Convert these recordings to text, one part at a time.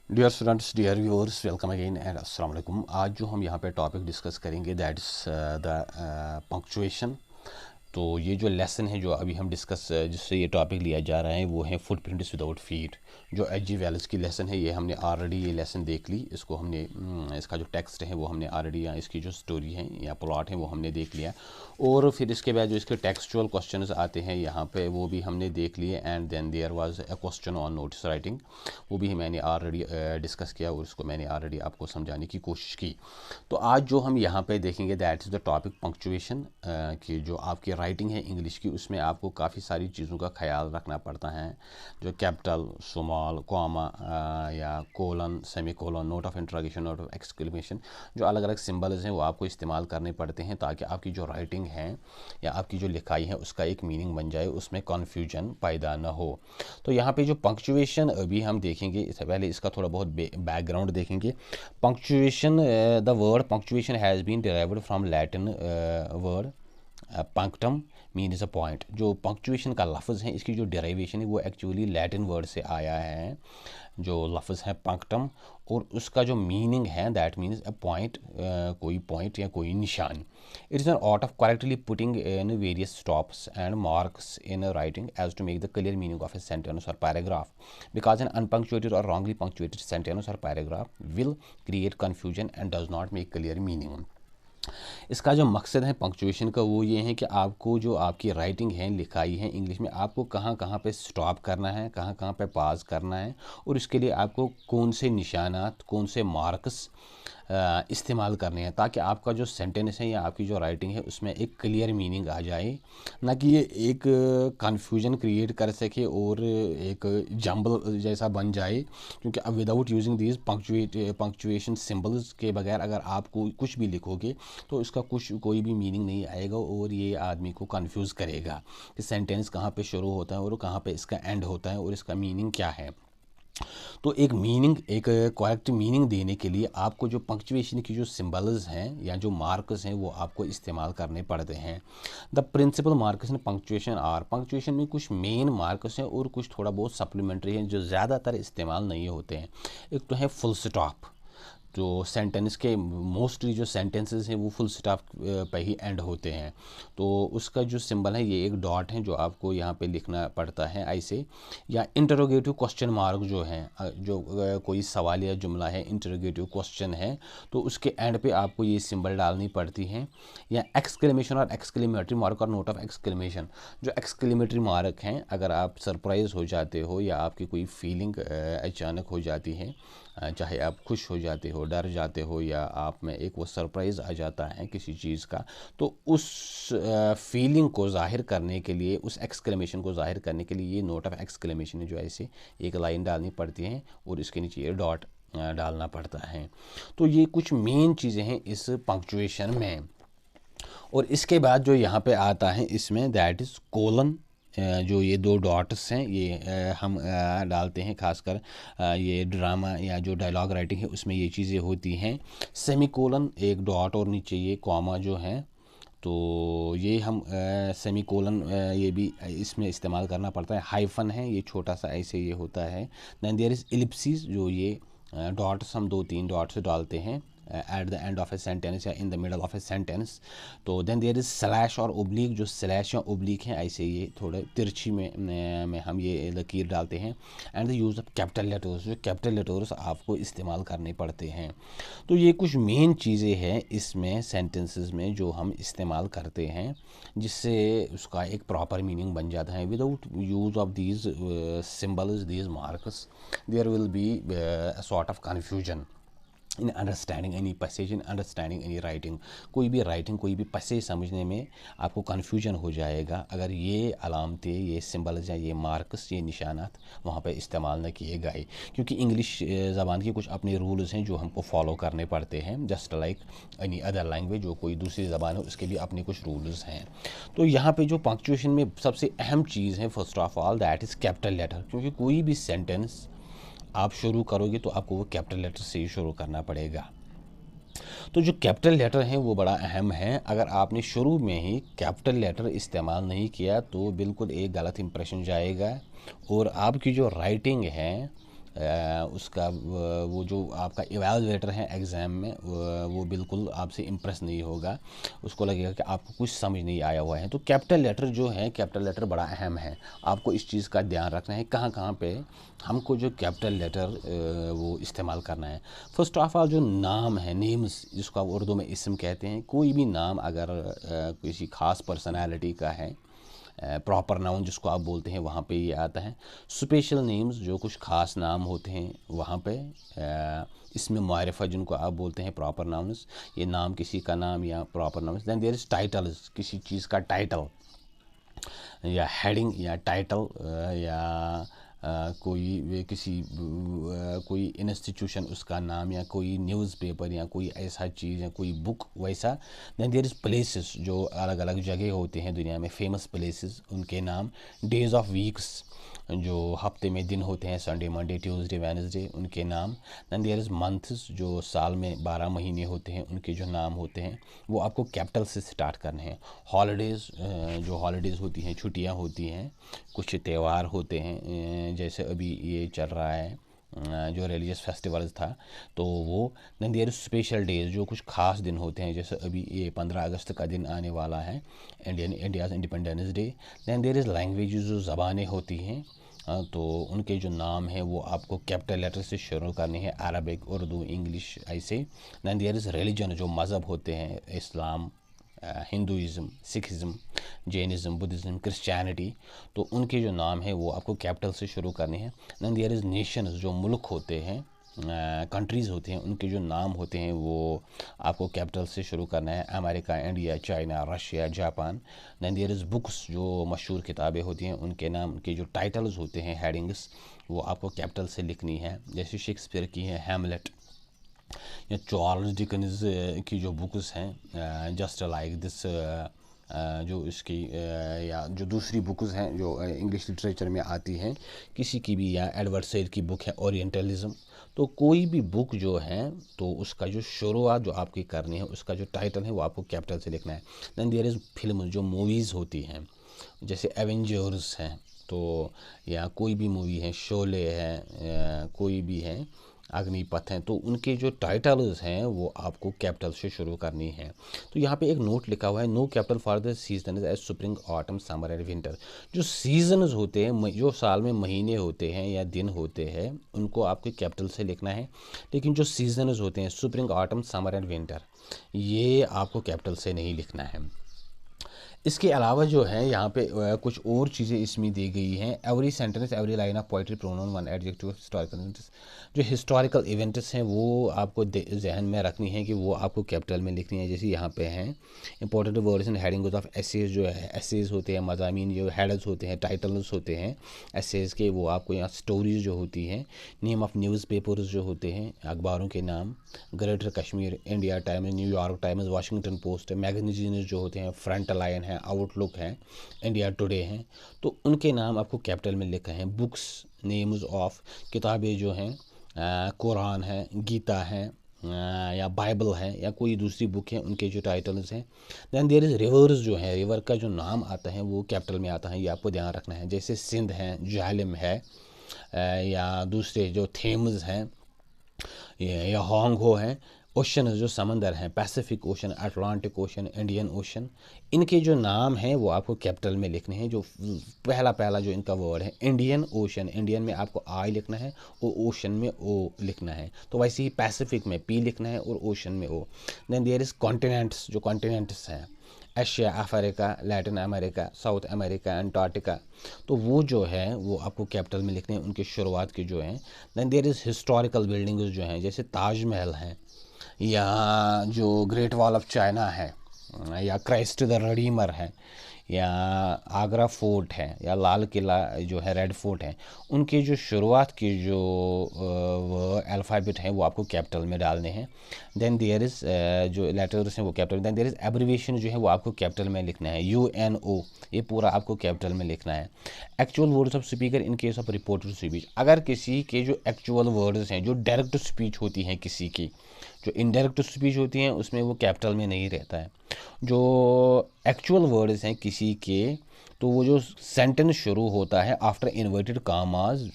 Dear students, dear viewers, welcome again and अस्सलाम वालेकुम। आज जो हम यहाँ पे टॉपिक डिस्कस करेंगे दैट इज़ द पंक्चुएशन। तो ये जो लेसन है जो अभी हम डिस्कस जिससे ये टॉपिक लिया जा रहा है वो है फुटप्रिंट्स विदाउट फीट। जो एच.जी. वेल्स की लेसन है ये हमने ऑलरेडी ये लेसन देख ली। इसको हमने इसका जो टेक्स्ट है वो हमने ऑलरेडी, या इसकी जो स्टोरी है या प्लॉट है वो हमने देख लिया। और फिर इसके बाद जो इसके टेक्सचुअल क्वेश्चंस आते हैं यहाँ पे वो भी हमने देख लिए। And then there was a question on notice writing, वो भी मैंने ऑलरेडी डिस्कस किया और उसको मैंने ऑलरेडी आपको समझाने की कोशिश की। तो आज जो हम यहाँ पे देखेंगे that is the topic punctuation कि जो आपकी राइटिंग है इंग्लिश की उसमें आपको काफ़ी सारी चीज़ों का ख्याल रखना पड़ता है। जो कैपिटल, स्मॉल, कॉमा या colon, semi colon, note of interrogation, note of exclamation, जो अलग अलग सिंबल्स हैं वो आपको इस्तेमाल करने पड़ते हैं ताकि आपकी जो राइटिंग है या आपकी जो लिखाई है उसका एक मीनिंग बन जाए, उसमें कन्फ्यूजन पैदा ना हो। तो यहाँ पे जो पंक्चुएशन अभी हम देखेंगे, इससे पहले इसका थोड़ा बहुत बैकग्राउंड देखेंगे। Punctuation, the word punctuation has been derived from Latin word punctum mean is a point. जो पंक्चुएशन का लफ्ज़ है इसकी जो डेरिवेशन है वो एक्चुअली लैटिन वर्ड से आया है, जो लफ्ज़ है पंक्टम, और उसका जो मीनिंग है दैट मीन्स अ पॉइंट, कोई पॉइंट या कोई निशान। It is an art of correctly putting in various stops and marks in writing as to make the clear meaning of a sentence और पैराग्राफ, बिकॉज एन अनपंक्चुएटेड और wrongly punctuated sentence और paragraph will create confusion and does not make clear meaning. इसका जो मकसद है punctuation का वो ये है कि आपको जो आपकी राइटिंग है, लिखाई है इंग्लिश में, आपको कहाँ कहाँ पे स्टॉप करना है, कहाँ कहाँ पे पाज करना है, और इसके लिए आपको कौन से निशानात, कौन से मार्क्स इस्तेमाल करने हैं ताकि आपका जो सेंटेंस है या आपकी जो राइटिंग है उसमें एक क्लियर मीनिंग आ जाए, ना कि ये एक कन्फ्यूजन क्रिएट कर सके और एक जंबल जैसा बन जाए। क्योंकि अब without using these punctuation symbols के बगैर अगर आप कुछ भी लिखोगे तो इसका कोई भी मीनिंग नहीं आएगा और ये आदमी को कंफ्यूज करेगा कि सेंटेंस कहाँ पे शुरू होता है और कहाँ पे इसका एंड होता है और इसका मीनिंग क्या है। तो एक मीनिंग, एक करेक्ट मीनिंग देने के लिए आपको जो पंक्चुएशन की जो सिंबल्स हैं या जो मार्क्स हैं वो आपको इस्तेमाल करने पड़ते हैं। The principal marks in punctuation are, punctuation में कुछ मेन मार्क्स हैं और कुछ थोड़ा बहुत सप्लीमेंट्री हैं जो ज़्यादातर इस्तेमाल नहीं होते हैं। एक तो है फुल स्टॉप, जो सेंटेंस के मोस्टली जो सेंटेंसेस हैं वो फुल स्टॉप पे ही एंड होते हैं। तो उसका जो सिंबल है ये एक डॉट है जो आपको यहाँ पे लिखना पड़ता है ऐसे। या इंटरोगेटिव क्वेश्चन मार्क जो है, जो कोई सवाल या जुमला है, इंटरोगेटिव क्वेश्चन है, तो उसके एंड पे आपको ये सिंबल डालनी पड़ती है। या एक्सक्लेमेशन और एक्सक्लेमेटरी मार्क और नोट ऑफ एक्सक्लेमेशन, जो एक्सक्लेमेटरी मार्क हैं अगर आप सरप्राइज़ हो जाते हो या आपकी कोई फीलिंग अचानक हो जाती है, चाहे आप खुश हो जाते हो, डर जाते हो, या आप में एक वो सरप्राइज़ आ जाता है किसी चीज़ का, तो उस फीलिंग को ज़ाहिर करने के लिए, उस एक्सक्लेमेशन को ज़ाहिर करने के लिए ये नोट ऑफ एक्सक्लेमेशन है जो ऐसे एक लाइन डालनी पड़ती है और इसके नीचे ये डॉट डालना पड़ता है। तो ये कुछ मेन चीज़ें हैं इस पंक्चुएशन में। और इसके बाद जो यहाँ पे आता है इसमें दैट इज़ कोलन। जो ये दो डॉट्स हैं ये हम डालते हैं, खासकर ये ड्रामा या जो डायलॉग राइटिंग है उसमें ये चीज़ें होती हैं। सेमी कोलन, एक डॉट और नीचे ये कॉमा जो है, तो ये हम सेमी कोलन ये भी इसमें इस्तेमाल करना पड़ता है। हाइफन है ये छोटा सा ऐसे ये होता है। दैन देयर इज़ इलिप्सिस, जो ये डॉट्स हम 2-3 डॉट्स डालते हैं at the end of a sentence या in the middle of a sentence. तो देन देयर इज़ स्लैश और ओब्लिक, जो स्लैश या ओब्लिक हैं ऐसे ये थोड़े तिरछी में हम ये लकीर डालते हैं। And the use of capital letters, जो कैपिटल लेटर्स आपको इस्तेमाल करने पड़ते हैं। तो ये कुछ मेन चीज़ें हैं इसमें सेंटेंसेस में जो हम इस्तेमाल करते हैं जिससे उसका एक प्रॉपर मीनिंग बन जाता है। Without use of these symbols, these marks, there will be a sort of confusion in understanding any passage, in understanding any writing. कोई भी राइटिंग, कोई भी पैसेज समझने में आपको कन्फ्यूजन हो जाएगा अगर ये अलामतें, ये सिंबल्स या ये मार्क्स, ये निशानात वहाँ पे इस्तेमाल न किए गए। क्योंकि इंग्लिश ज़बान के कुछ अपने रूल्स हैं जो हमको फॉलो करने पड़ते हैं, just like any other language. जो कोई दूसरी ज़बान है उसके भी अपने कुछ रूल्स हैं। तो यहाँ पे जो पंक्चुएशन में सबसे अहम चीज़ है first of all that is capital letter. क्योंकि कोई भी सेंटेंस आप शुरू करोगे तो आपको वो कैपिटल लेटर से ही शुरू करना पड़ेगा। तो जो कैपिटल लेटर है वो बड़ा अहम है। अगर आपने शुरू में ही कैपिटल लेटर इस्तेमाल नहीं किया तो बिल्कुल एक गलत इंप्रेशन जाएगा और आपकी जो राइटिंग है उसका वो जो आपका इवैल्यूएटर है एग्ज़ाम में वो बिल्कुल आपसे इम्प्रेस नहीं होगा, उसको लगेगा कि आपको कुछ समझ नहीं आया हुआ है। तो कैपिटल लेटर जो है, कैपिटल लेटर बड़ा अहम है, आपको इस चीज़ का ध्यान रखना है कहाँ कहाँ पे हमको जो कैपिटल लेटर वो इस्तेमाल करना है। फर्स्ट ऑफ ऑल जो नाम है, नेम्स जिसको आप उर्दू में इसम कहते हैं, कोई भी नाम अगर किसी ख़ास पर्सनालिटी का है, प्रॉपर नाउन जिसको आप बोलते हैं, वहाँ पे ये आता है। स्पेशल नेम्स जो कुछ ख़ास नाम होते हैं वहाँ पे इसमें मारिफा जिनको आप बोलते हैं प्रॉपर नाउन्स, ये नाम किसी का नाम या proper nouns. Then there is titles, किसी चीज़ का टाइटल या हेडिंग या टाइटल या कोई इंस्टीट्यूशन उसका नाम या कोई न्यूज़पेपर या कोई ऐसा चीज़ या कोई बुक वैसा। दैन देयर इज़ प्लेसेस, जो अलग अलग जगह होते हैं दुनिया में फेमस प्लेसेस, उनके नाम। डेज़ ऑफ वीक्स, जो हफ्ते में दिन होते हैं, संडे मंडे ट्यूसडे वेडनेसडे, उनके नाम। दैन देयर इज़ मंथ्स, जो साल में 12 महीने होते हैं, उनके जो नाम होते हैं वो आपको कैपिटल से स्टार्ट करने हैं। हॉलीडेज़, जो हॉलीडेज़ होती हैं, छुट्टियां होती हैं, कुछ त्यौहार होते हैं, जैसे अभी ये चल रहा है जो रिलीजियस फेस्टिवल्स था तो वो। Then there is special days, जो कुछ ख़ास दिन होते हैं, जैसे अभी ये 15 अगस्त का दिन आने वाला है, India's independence day. Then there is languages, जो ज़बानें होती हैं, तो उनके जो नाम हैं वो आपको कैपिटल लेटर से शुरू करने हैं, अरबिक, उर्दू, इंग्लिश, ऐसे। दैन देयर इज़ रिलीजन, जो मज़हब होते हैं, इस्लाम, हिंदुइज़म, सिखिज़म, जैनिज़म, बुद्धिज़्म, क्रिश्चियनिटी, तो उनके जो नाम है वो आपको कैपिटल से शुरू करने हैं। दैन देयर इज़ नेशंस, जो मुल्क होते हैं, कंट्रीज़ होते हैं, उनके जो नाम होते हैं वो आपको कैपिटल से शुरू करना है। America, India, China, Russia, Japan. Then there is books, जो मशहूर किताबें होती हैं, उनके नाम, उनके जो टाइटल्स होते हैं, हेडिंग्स, वो आपको कैपिटल से लिखनी है। जैसे शेक्सपियर की है हैमलेट, या चार्ल्स डिकन्स की जो बुक्स हैं, जस्ट लाइक दिस, जो इसकी या जो दूसरी बुक्स हैं जो इंग्लिश लिटरेचर में आती हैं किसी की भी, या एडवर्ड सैड की बुक है ओरिएंटलिज्म। तो कोई भी बुक जो है तो उसका जो शुरुआत जो आपकी करनी है, उसका जो टाइटल है वो आपको कैपिटल से लिखना है। दैन देयर इज़ फिल्म, जो मूवीज़ होती हैं, जैसे एवेंजर्स हैं, तो या कोई भी मूवी है, शोले है, कोई भी है, अग्निपथ हैं, तो उनके जो टाइटल्स हैं वो आपको कैपिटल से शुरू करनी है। तो यहाँ पे एक नोट लिखा हुआ है, no capital for the season as spring, autumn, summer and winter. जो सीजन्स होते हैं, जो साल में महीने होते हैं या दिन होते हैं, उनको आपको कैपिटल से लिखना है। लेकिन जो सीजन्स होते हैं, spring, autumn, summer and winter, ये आपको कैपिटल से नहीं लिखना है। इसके अलावा जो है यहाँ पे कुछ और चीज़ें इसमें दी गई हैं। Every sentence, every line of poetry, pronoun, one adjective, historical, जो हिस्टोरिकल इवेंट्स हैं वो आपको जहन में रखनी है कि वो आपको कैपिटल में लिखनी है। जैसे यहाँ पे हैं important words and headings of essays, जो है एसेज होते हैं, मज़ामीन, जो हेडर्स होते हैं, टाइटल्स होते हैं एसेज के, वो आपको यहाँ स्टोरीज जो होती हैं, नेम ऑफ न्यूज़पेपर्स जो होते हैं, अखबारों के नाम, greater Kashmir, India times, New York times, Washington post, magazines जो होते हैं, फ्रंट लाइन है, आउटलुक है, इंडिया टुडे हैं, तो उनके नाम आपको कैपिटल में लिखे हैं। बुक्स, नेम्स ऑफ किताबें जो हैं, कुरान है, गीता है, या बाइबल है, या कोई दूसरी बुक है, उनके जो टाइटल्स हैं। दैन देयर इज़ रिवर्स, जो है रिवर का जो नाम आता है वो कैपिटल में आता है, ये आपको ध्यान रखना है। जैसे सिंध है, झेलम है, या दूसरे जो थेम्स हैं, या होंगहो है। ओशन जो समंदर हैं, Pacific ocean, Atlantic ocean, Indian ocean, इनके जो नाम हैं वो आपको कैपिटल में लिखने हैं। जो पहला जो इनका वर्ड है इंडियन ओशन, इंडियन में आपको आई लिखना है और ओशन में ओ लिखना है। तो वैसे ही पैसिफिक में पी लिखना है और ओशन में ओ। देन देयर इज़ कॉन्टिनेंट्स, जो कॉन्टिनेंट्स हैं, Asia, Africa, Latin America, south America, Antarctica, तो वो जो है वो आपको कैपिटल में लिखने हैं, उनकी शुरुआत की जो हैं। Then there is historical buildings जो हैं, जैसे ताजमहल हैं, या जो ग्रेट वॉल ऑफ चाइना है, या क्राइस्ट द रिडीमर है, या आगरा फोर्ट है, या लाल किला जो है, रेड फोर्ट है, उनके जो शुरुआत की जो अल्फ़ाबेट हैं वो आपको कैपिटल में डालने हैं। देन देयर इज़ जो लेटर्स हैं वो capital. Then there is abbreviation जो है वो आपको कैपिटल में लिखना है, UNO, ये पूरा आपको कैपिटल में लिखना है। Actual words of speaker in case of reported speech, अगर किसी के जो एक्चुअल वर्ड्स हैं, जो डायरेक्ट स्पीच होती हैं किसी की, जो इनडायरेक्ट स्पीच होती हैं उसमें वो कैपिटल में नहीं रहता है। जो एक्चुअल वर्ड्स हैं किसी के, तो वो जो सेंटेंस शुरू होता है आफ्टर इन्वर्टेड कामाज,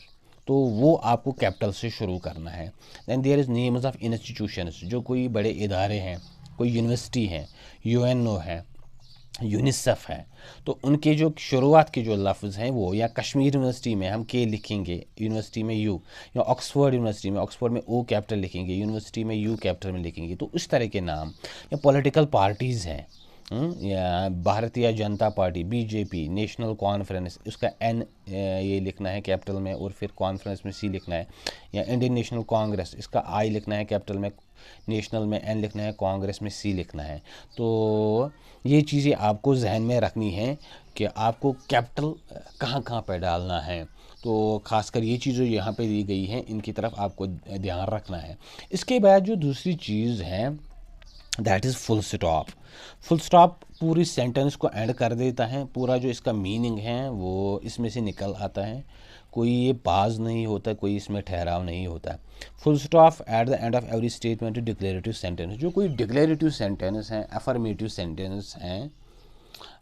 तो वो आपको कैपिटल से शुरू करना है। Then there is names of institutions, जो कोई बड़े इदारे हैं, कोई यूनिवर्सिटी है, यूएनओ है, यूनिसेफ है, तो उनके जो शुरुआत के जो लफ्ज़ हैं वो, या कश्मीर यूनिवर्सिटी में हम के लिखेंगे, यूनिवर्सिटी में यू, या ऑक्सफोर्ड यूनिवर्सिटी में ऑक्सफोर्ड में ओ कैपिटल लिखेंगे, यूनिवर्सिटी में यू कैपिटल में लिखेंगे। तो उस तरह के नाम, या पॉलिटिकल पार्टीज़ हैं, या Bharatiya Janata party, BJP, national conference, उसका एन ये लिखना है कैपिटल में, और फिर कॉन्फ्रेंस में सी लिखना है, या इंडियन नेशनल कांग्रेस, इसका आई लिखना है कैपिटल में, नेशनल में एन लिखना है, कांग्रेस में सी लिखना है। तो ये चीज़ें आपको जहन में रखनी है कि आपको कैपिटल कहाँ कहाँ पे डालना है। तो ख़ासकर ये चीज़ें यहाँ पे दी गई हैं, इनकी तरफ आपको ध्यान रखना है। इसके बाद जो दूसरी चीज़ है that is full stop. Full stop पूरी सेंटेंस को एंड कर देता है, पूरा जो इसका मीनिंग है वो इसमें से निकल आता है, कोई ये पाज नहीं होता, कोई इसमें ठहराव नहीं होता। Full stop at the end of every statement declarative sentence, जो कोई डिक्लेरेटिव सेंटेंस हैं, अफर्मेटिव सेंटेंस हैं,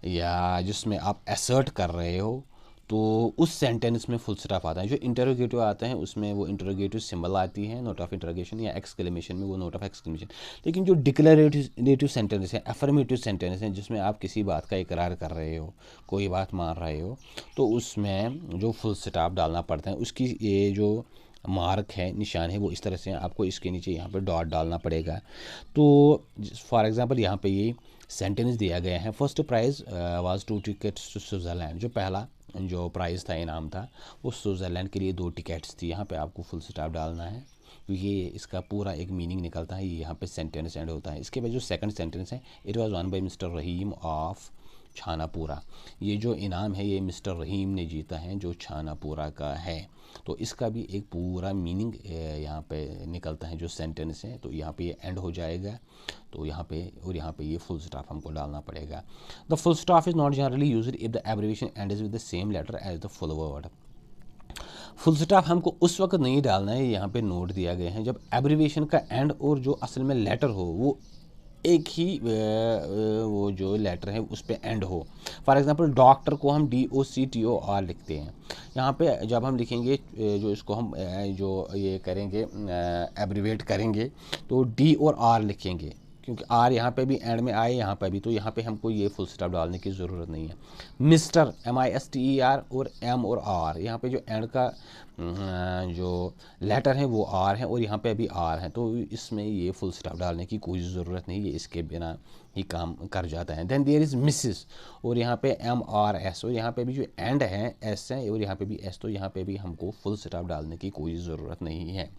या जिसमें आप असर्ट कर रहे हो, तो उस सेंटेंस में फुल स्टॉप आता है। जो इंटरोगेटिव आता है उसमें वो इंटरोगेटिव सिंबल आती है, नोट ऑफ इंटरोगेशन, या एक्सक्लेमेशन में वो नोट ऑफ एक्सक्लेमेशन। लेकिन जो डिक्लेरेटिव सेंटेंस है, अफर्मेटिव सेंटेंस है, जिसमें आप किसी बात का इकरार कर रहे हो, कोई बात मान रहे हो, तो उसमें जो फुल स्टॉप डालना पड़ता है, उसकी ये जो मार्क है, निशान है, वो इस तरह से आपको इसके नीचे यहाँ पे डॉट डालना पड़ेगा। तो फॉर एग्जांपल यहाँ पे ये सेंटेंस दिया गया है, first prize was 2 tickets to Switzerland. जो पहला जो प्राइज़ था, इनाम था, वो स्विट्ज़रलैंड के लिए 2 टिकट्स थी। यहाँ पे आपको फुल स्टॉप डालना है, ये इसका पूरा एक मीनिंग निकलता है, ये यहाँ पे सेंटेंस एंड होता है। इसके बाद जो सेकंड सेंटेंस है, it was won by mister Rahim of Chhanapura. ये जो इनाम है ये मिस्टर रहीम ने जीता है, जो छानापुरा का है। तो इसका भी एक पूरा मीनिंग यहाँ पे निकलता है जो सेंटेंस है। तो यहाँ पे ये एंड हो जाएगा, तो यहाँ पे और यहाँ पे ये फुल स्टॉप हमको डालना पड़ेगा। The full stop is not generally used if the abbreviation ends with the same letter as the full word. Full stop हमको उस वक्त नहीं डालना है, यहाँ पे नोट दिया गया है, जब एब्रिविएशन का एंड और जो असल में लेटर हो वो एक ही वो जो लेटर है उस पर एंड हो। फॉर एग्जांपल डॉक्टर को हम DOCTOR लिखते हैं, यहाँ पे जब हम लिखेंगे जो इसको हम जो ये करेंगे एब्रीवेट करेंगे, तो D और R लिखेंगे, क्योंकि R यहाँ पे भी एंड में आए, यहाँ पे भी, तो यहाँ पे हमको ये फुल स्टॉप डालने की ज़रूरत नहीं है। मिस्टर MISTER और M और R, यहाँ पे जो एंड का जो लेटर है वो R है, और यहाँ पे भी R है, तो इसमें ये फुल स्टॉप डालने की कोई ज़रूरत नहीं, ये इसके बिना ही काम कर जाता है। देन देयर इज़ मिसिस, और यहाँ पे MRS, और यहाँ पे भी जो एंड है S है, और यहाँ पे भी S, तो यहाँ पे भी हमको फुल स्टॉप डालने की कोई ज़रूरत नहीं है।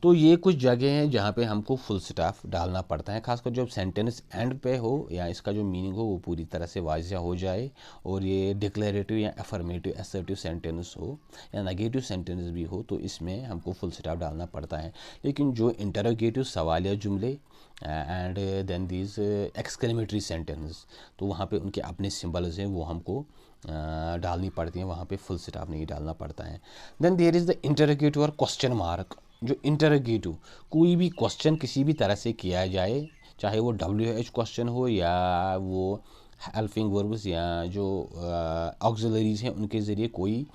तो ये कुछ जगह हैं जहाँ पे हमको फुल स्टॉप डालना पड़ता है, खासकर जब सेंटेंस एंड पे हो या इसका जो मीनिंग हो वो पूरी तरह से वाज़िया हो जाए, और ये डिक्लेरेटिव या अफर्मेटिव असर्टिव सेंटेंस हो या नेगेटिव सेंटेंस भी हो, तो इसमें हमको फुल स्टॉप डालना पड़ता है। लेकिन जो इंटरोगेटिव सवालिया जुमले and then these exclamatory sentence, तो वहाँ पे उनके अपने सिंबल्स हैं, वो हमको डालनी पड़ती हैं, वहाँ पे फुल स्टॉप नहीं डालना पड़ता है। Then there is the interrogative और क्वेश्चन मार्क। जो इंटरोगेटिव, कोई भी क्वेश्चन किसी भी तरह से किया जाए, चाहे वो WH क्वेश्चन हो या वो हेल्पिंग वर्ब्स या जो ऑक्सिलरीज हैं उनके ज़रिए कोई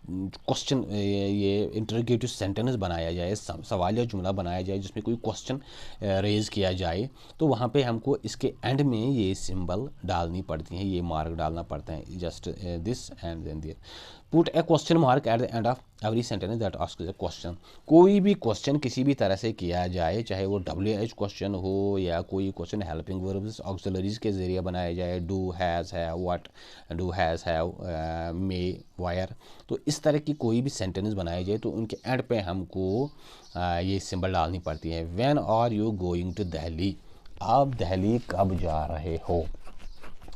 क्वेश्चन, ये इंटरोगेटिव सेंटेंस बनाया जाए, सवाल या जुमला बनाया जाए जिसमें कोई क्वेश्चन रेज किया जाए, तो वहाँ पे हमको इसके एंड में ये सिंबल डालनी पड़ती हैं, ये मार्क डालना पड़ता है, just this and then there. Put a question mark at the end of every sentence that asks a question. कोई भी क्वेश्चन किसी भी तरह से किया जाए, चाहे वो WH क्वेश्चन हो या कोई क्वेश्चन हेल्पिंग वर्ब्स ऑक्सिलरीज के ज़रिए बनाया जाए, do, has, have, what, do, has, have, may, wire, तो इस तरह की कोई भी सेंटेंस बनाए जाए तो उनके एंड पे हमको ये सिंबल डालनी पड़ती है। When are you going to Delhi, आप दिल्ली कब जा रहे हो,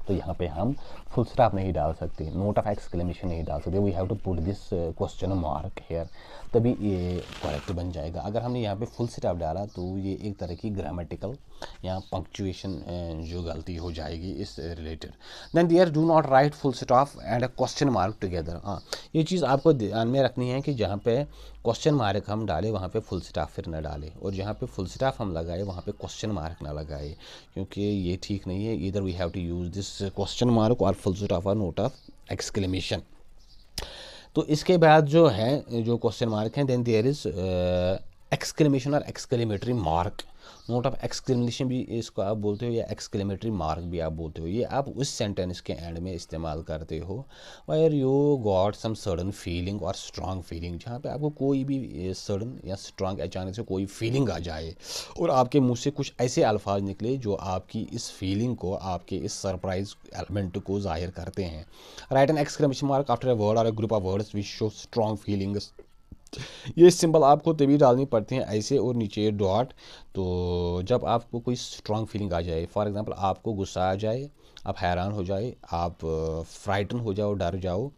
तो यहाँ पे हम फुल स्टॉप नहीं डाल सकते, नोट ऑफ एक्सक्लेमेशन नहीं डाल सकते, we have to put this question mark here, तभी ये करेक्ट बन जाएगा। अगर हमने यहाँ पे फुल स्टॉप डाला तो ये एक तरह की ग्रामेटिकल या पंक्चुएशन जो गलती हो जाएगी इस related. Then there do not write full stop and a question mark together. हाँ, ये चीज़ आपको ध्यान में रखनी है कि जहाँ पे क्वेश्चन मार्क हम डालें वहाँ पे फुल स्टॉप फिर ना डालें, और जहाँ पे फुल स्टॉप हम लगाए वहाँ पे क्वेश्चन मार्क ना लगाए, क्योंकि ये ठीक नहीं है। Either we have to use this question mark और फुल स्टॉप और नोट ऑफ एक्सक्लेमेशन। तो इसके बाद जो है जो क्वेश्चन मार्क है, देन देयर इज़ एक्सक्लेमेशन और exclamatory mark. Note of exclamation भी इसको आप बोलते हो या एक्सक्लेमेटरी मार्क भी आप बोलते हो। ये आप उस सेंटेंस के एंड में इस्तेमाल करते हो where you got some sudden feeling और स्ट्रांग फीलिंग, जहाँ पे आपको कोई भी सडन या स्ट्रांग अचानक से कोई फीलिंग आ जाए और आपके मुंह से कुछ ऐसे अल्फाज निकले जो आपकी इस फीलिंग को, आपके इस सरप्राइज एलिमेंट को जाहिर करते हैं। Write an exclamation mark after a word और a group of words which show strong feelings. ये सिंबल आपको तभी डालनी पड़ती हैं ऐसे और नीचे डॉट। तो जब आपको कोई स्ट्रांग फीलिंग आ जाए, फॉर एग्जांपल आपको गुस्सा आ जाए, आप हैरान हो जाए, आप फ्राइटन हो जाओ, डर जाओ,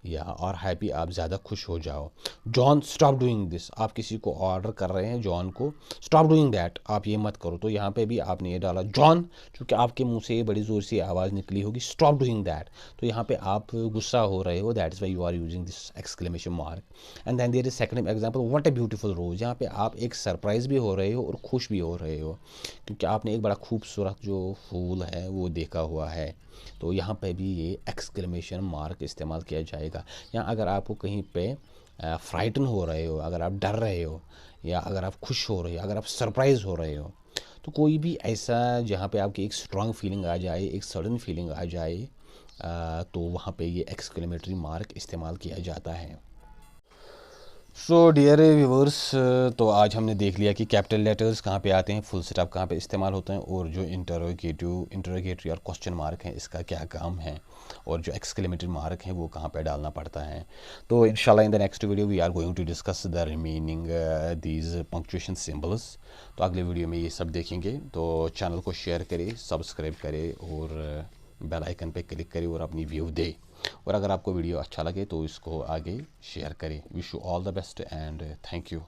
या और हैप्पी आप ज़्यादा खुश हो जाओ। जॉन स्टॉप डूइंग दिस, आप किसी को ऑर्डर कर रहे हैं जॉन को, स्टॉप डूइंग दैट, आप ये मत करो। तो यहाँ पे भी आपने ये डाला जॉन, क्योंकि आपके मुंह से ये बड़ी ज़ोर से आवाज़ निकली होगी स्टॉप डूइंग दैट, तो यहाँ पे आप गुस्सा हो रहे हो, that is why you are using this exclamation mark. And then there is second example, what a beautiful rose, यहाँ पे आप एक सरप्राइज भी हो रहे हो और खुश भी हो रहे हो क्योंकि आपने एक बड़ा खूबसूरत जो फूल है वो देखा हुआ है। तो यहाँ पे भी ये एक्सक्लेमेशन मार्क इस्तेमाल किया जाएगा। या अगर आपको कहीं पे फ्राइटन हो रहे हो, अगर आप डर रहे हो, या अगर आप खुश हो रहे हो, अगर आप सरप्राइज हो रहे हो, तो कोई भी ऐसा जहाँ पे आपकी एक स्ट्रांग फीलिंग आ जाए, एक सडन फीलिंग आ जाए, तो वहाँ पे ये एक्सक्लेमेटरी मार्क इस्तेमाल किया जाता है। सो डियर व्यूवर्स, तो आज हमने देख लिया कि कैपिटल लेटर्स कहाँ पे आते हैं, फुल स्टॉप कहाँ पे इस्तेमाल होते हैं, और जो इंटरोगेटरी और क्वेश्चन मार्क हैं इसका क्या काम है, और जो एक्सक्लेमेटरी मार्क हैं वो कहाँ पे डालना पड़ता है। तो इंशाल्लाह in the next video we are going to discuss the remaining these punctuation symbols. तो अगले वीडियो में ये सब देखेंगे। तो चैनल को शेयर करें, सब्सक्राइब करें और बेल आइकन पे क्लिक करें और अपनी व्यू दे। और अगर आपको वीडियो अच्छा लगे तो इसको आगे शेयर करें। Wish you all the best and thank you.